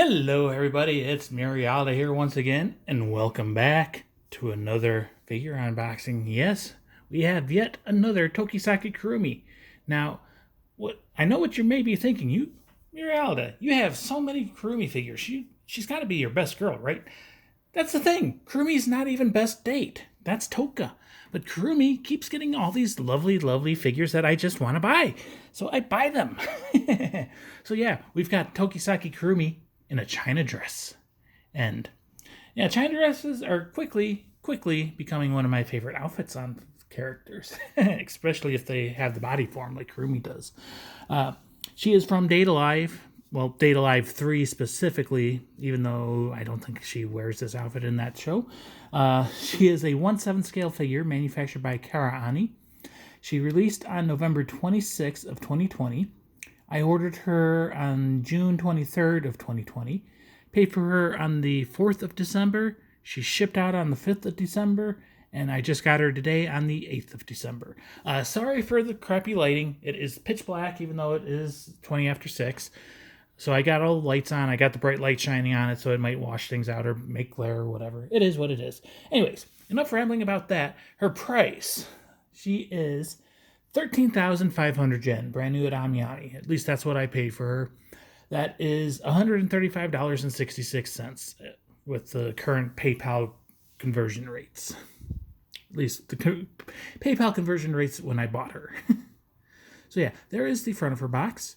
Hello everybody, it's Murialda here once again, and welcome back to another figure unboxing. Yes, we have yet another Tokisaki Kurumi. Now, I know what you may be thinking. Murialda, you have so many Kurumi figures. She's got to be your best girl, right? That's the thing. Kurumi's not even best date. That's Toka. But Kurumi keeps getting all these lovely, lovely figures that I just want to buy. So I buy them. So yeah, we've got Tokisaki Kurumi in a China dress. And yeah, China dresses are quickly becoming one of my favorite outfits on characters, especially if they have the body form like Kurumi does. She is from Date Alive. Well, Date Alive 3 specifically, even though I don't think she wears this outfit in that show. She is a 1/7 scale figure manufactured by Chara-Ani. She released on November 26th of 2020. I ordered her on June 23rd of 2020. Paid for her on the 4th of December. She shipped out on the 5th of December. And I just got her today on the 8th of December. Sorry for the crappy lighting. It is pitch black, even though it is 20 after 6. So I got all the lights on. I got the bright light shining on it, so it might wash things out or make glare or whatever. It is what it is. Anyways, enough rambling about that. Her price, she is 13,500 yen, brand new at Amiani. At least that's what I paid for her. That is $135.66 with the current PayPal conversion rates. At least the PayPal conversion rates when I bought her. So yeah, there is the front of her box.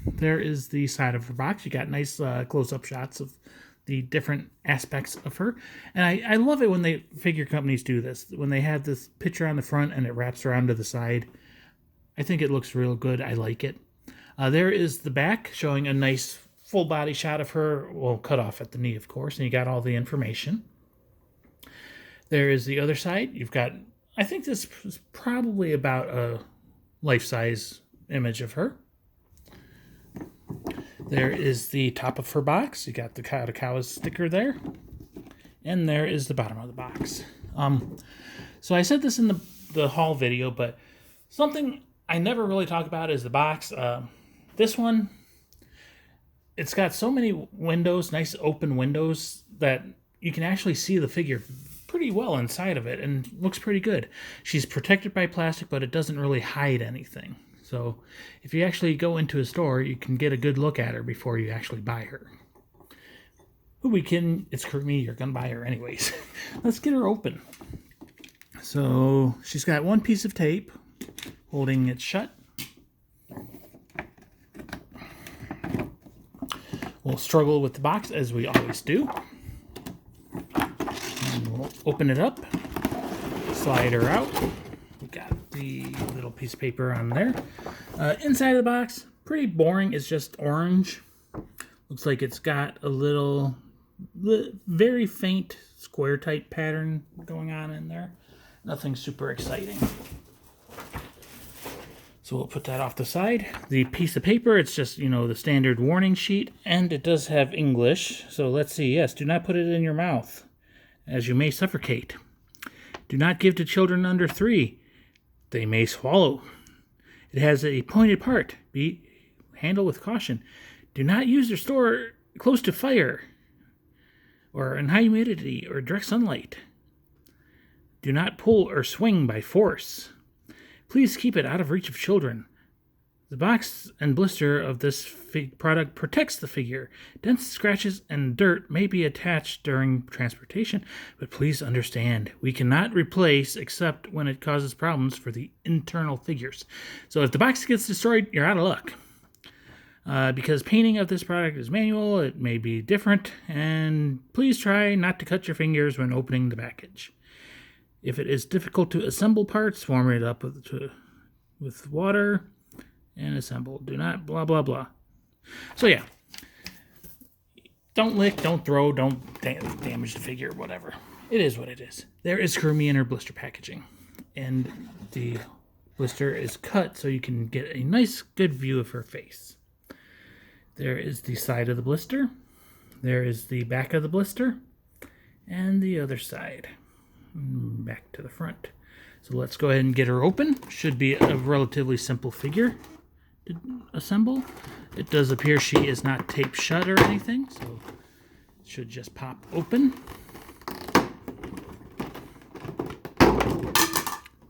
There is the side of her box. You got nice close-up shots of the different aspects of her. And I love it when figure companies do this. When they have this picture on the front and it wraps around to the side. I think it looks real good. I like it. There is the back showing a nice full body shot of her. Well, cut off at the knee, of course. And you got all the information. There is the other side. You've got, I think this is probably about a life-size image of her. There is the top of her box. You got the Kadokawa sticker there. And there is the bottom of the box. So I said this in the haul video, but something I never really talk about is the box. This one, it's got so many windows, nice open windows, that you can actually see the figure pretty well inside of it and looks pretty good. She's protected by plastic, but it doesn't really hide anything. So if you actually go into a store, you can get a good look at her before you actually buy her. It's Kurumi, you're going to buy her anyways. Let's get her open. So she's got one piece of tape holding it shut. We'll struggle with the box as we always do. And we'll open it up, slide her out. We got the little piece of paper on there. Inside of the box, pretty boring. It's just orange. Looks like it's got a little, very faint square type pattern going on in there. Nothing super exciting. So we'll put that off the side. The piece of paper, it's just, the standard warning sheet. And it does have English. So let's see. Yes, do not put it in your mouth, as you may suffocate. Do not give to children under 3. They may swallow. It has a pointed part. Handle with caution. Do not use or store close to fire or in high humidity or direct sunlight. Do not pull or swing by force. Please keep it out of reach of children. The box and blister of this product protects the figure. Dents, scratches, and dirt may be attached during transportation, but please understand, we cannot replace except when it causes problems for the internal figures. So if the box gets destroyed, you're out of luck. Because painting of this product is manual, it may be different, and please try not to cut your fingers when opening the package. If it is difficult to assemble parts, warm it up with water and assemble. Do not blah, blah, blah. So yeah, don't lick, don't throw, don't damage the figure, whatever. It is what it is. There is Kurumi in her blister packaging. And the blister is cut so you can get a nice, good view of her face. There is the side of the blister. There is the back of the blister. And the other side. Back to the front. So let's go ahead and get her open. Should be a relatively simple figure to assemble. It does appear she is not taped shut or anything, so it should just pop open.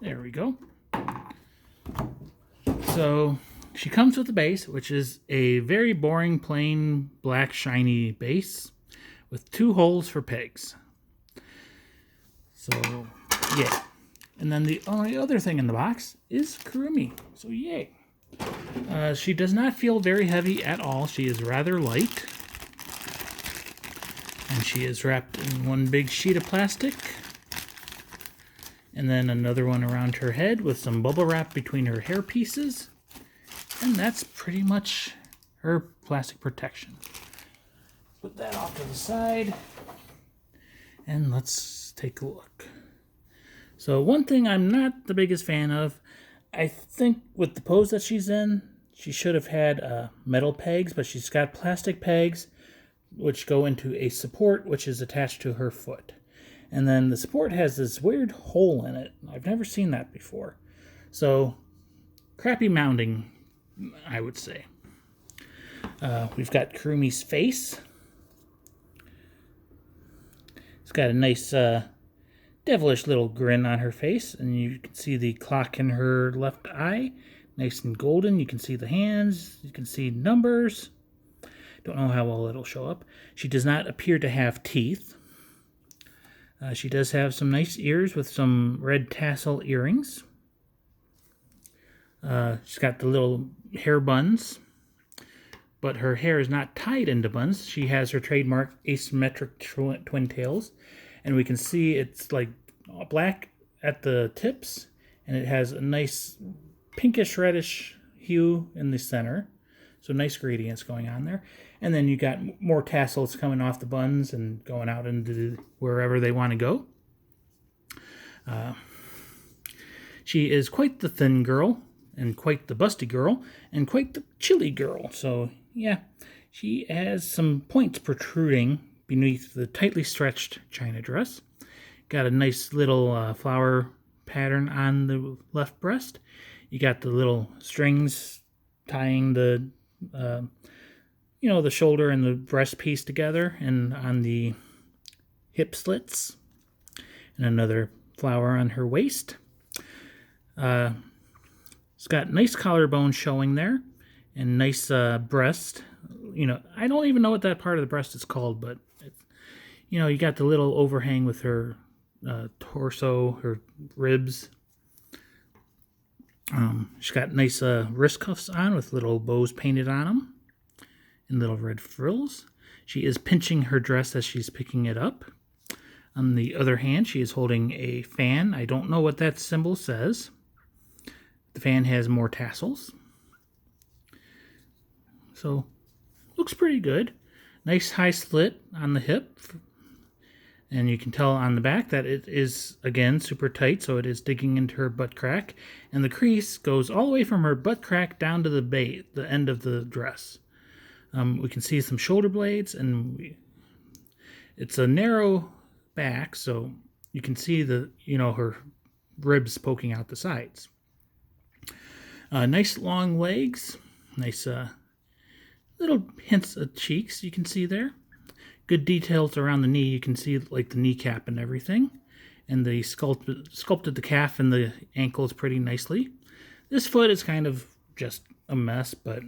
There we go. So she comes with a base, which is a very boring, plain, black, shiny base with 2 holes for pegs. So, yeah. And then the only other thing in the box is Kurumi. So, yay. She does not feel very heavy at all. She is rather light. And she is wrapped in one big sheet of plastic. And then another one around her head with some bubble wrap between her hair pieces. And that's pretty much her plastic protection. Put that off to the side. And let's take a look. So one thing I'm not the biggest fan of, I think with the pose that she's in, she should have had metal pegs, but she's got plastic pegs which go into a support which is attached to her foot. And then the support has this weird hole in it. I've never seen that before. So, crappy mounting, I would say. We've got Kurumi's face. It's got a nice devilish little grin on her face, and you can see the clock in her left eye, nice and golden. You can see the hands, you can see numbers. Don't know how well it'll show up. She does not appear to have teeth. She does have some nice ears with some red tassel earrings. She's got the little hair buns, but her hair is not tied into buns. She has her trademark asymmetric twin tails, and we can see it's like black at the tips, and it has a nice pinkish reddish hue in the center. So nice gradients going on there. And then you got more tassels coming off the buns and going out into wherever they want to go. She is quite the thin girl, and quite the busty girl, and quite the chilly girl. So, yeah, she has some points protruding beneath the tightly stretched china dress. Got a nice little flower pattern on the left breast. You got the little strings tying the the shoulder and the breast piece together, and on the hip slits, and another flower on her waist. It's got nice collarbone showing there, and nice breast. I don't even know what that part of the breast is called, but you got the little overhang with her torso, her ribs. She's got nice wrist cuffs on with little bows painted on them and little red frills. She is pinching her dress as she's picking it up. On the other hand, she is holding a fan. I don't know what that symbol says. The fan has more tassels. So, looks pretty good. Nice high slit on the hip. And you can tell on the back that it is, again, super tight, so it is digging into her butt crack. And the crease goes all the way from her butt crack down to the end of the dress. We can see some shoulder blades, and it's a narrow back, so you can see her ribs poking out the sides. Nice long legs, nice little hints of cheeks you can see there. Good details around the knee. You can see like the kneecap and everything. And they sculpted the calf and the ankles pretty nicely. This foot is kind of just a mess, but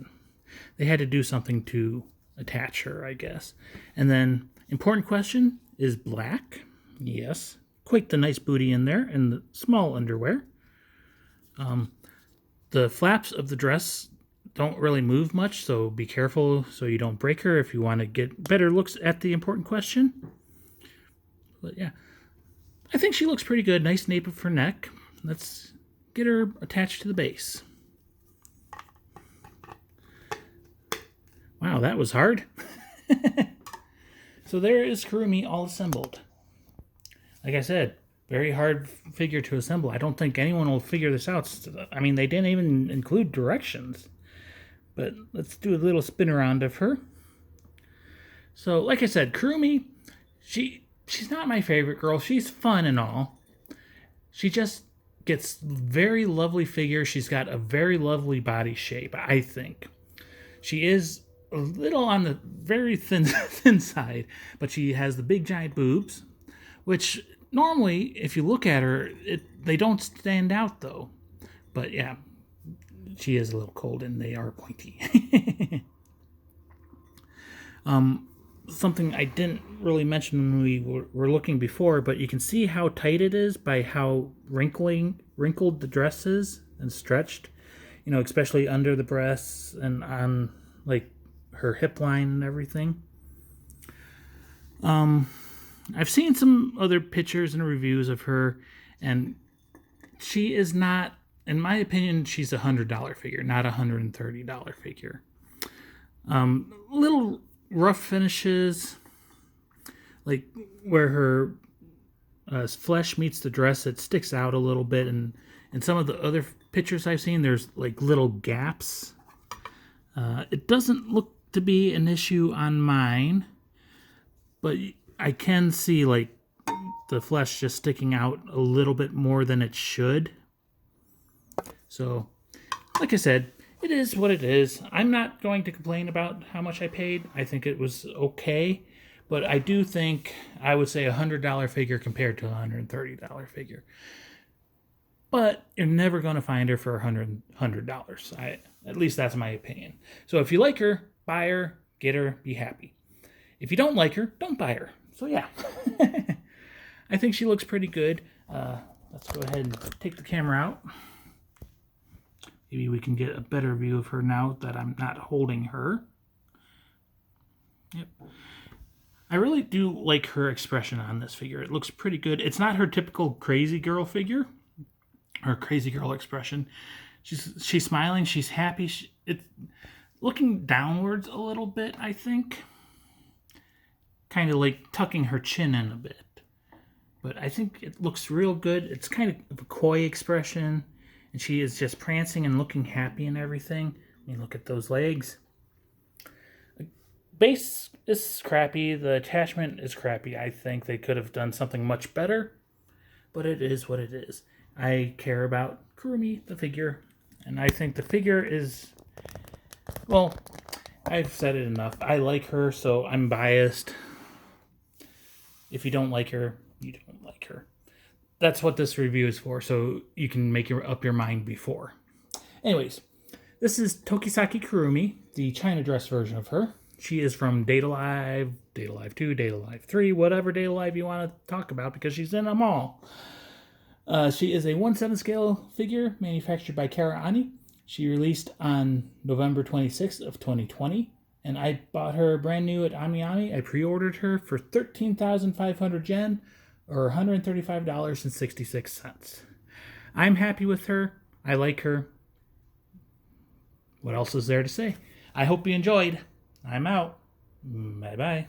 they had to do something to attach her, I guess. And then, important question, is black? Yes. Quite the nice booty in there, and the small underwear. The flaps of the dress don't really move much, so be careful so you don't break her if you want to get better looks at the important question. But yeah, I think she looks pretty good. Nice nape of her neck. Let's get her attached to the base. Wow, that was hard. So there is Kurumi all assembled. Like I said, very hard figure to assemble. I don't think anyone will figure this out. I mean, they didn't even include directions. But let's do a little spin around of her. So, like I said, Kurumi, she's not my favorite girl. She's fun and all. She just gets very lovely figure. She's got a very lovely body shape, I think. She is a little on the very thin side, but she has the big giant boobs, which normally, if you look at her, they don't stand out though. But yeah, she is a little cold and they are pointy. Something I didn't really mention when we were looking before, but you can see how tight it is by how wrinkled the dress is and stretched, especially under the breasts and on like her hip line and everything. I've seen some other pictures and reviews of her, and she is not, in my opinion, she's $100 figure, not $130 figure. Little rough finishes, like where her flesh meets the dress, it sticks out a little bit, and in some of the other pictures I've seen, there's like little gaps. It doesn't look to be an issue on mine, but I can see like the flesh just sticking out a little bit more than it should. So, like I said, it is what it is. I'm not going to complain about how much I paid. I think it was okay. But I do think I would say $100 figure compared to a $130 figure. But you're never going to find her for $100. At least that's my opinion. So if you like her, buy her, get her, be happy. If you don't like her, don't buy her. So yeah. I think she looks pretty good. Let's go ahead and take the camera out. Maybe we can get a better view of her now that I'm not holding her. Yep. I really do like her expression on this figure. It looks pretty good. It's not her typical crazy girl figure, or crazy girl expression. She's smiling. She's happy. It's looking downwards a little bit, I think. Kind of like tucking her chin in a bit. But I think it looks real good. It's kind of a coy expression. And she is just prancing and looking happy and everything. I mean, look at those legs. The base is crappy. The attachment is crappy. I think they could have done something much better. But it is what it is. I care about Kurumi, the figure. And I think the figure is... Well, I've said it enough. I like her, so I'm biased. If you don't like her, you don't like her. That's what this review is for, so you can make up your mind before. Anyways, this is Tokisaki Kurumi, the China dress version of her. She is from Date Alive, Date Alive 2, Date Alive 3, whatever Date Alive you want to talk about, because she's in them all. She is a 1/7 scale figure manufactured by Chara-Ani. She released on November 26th of 2020, and I bought her brand new at AmiAmi. I pre-ordered her for 13,500 yen, or $135.66. I'm happy with her. I like her. What else is there to say? I hope you enjoyed. I'm out. Bye-bye.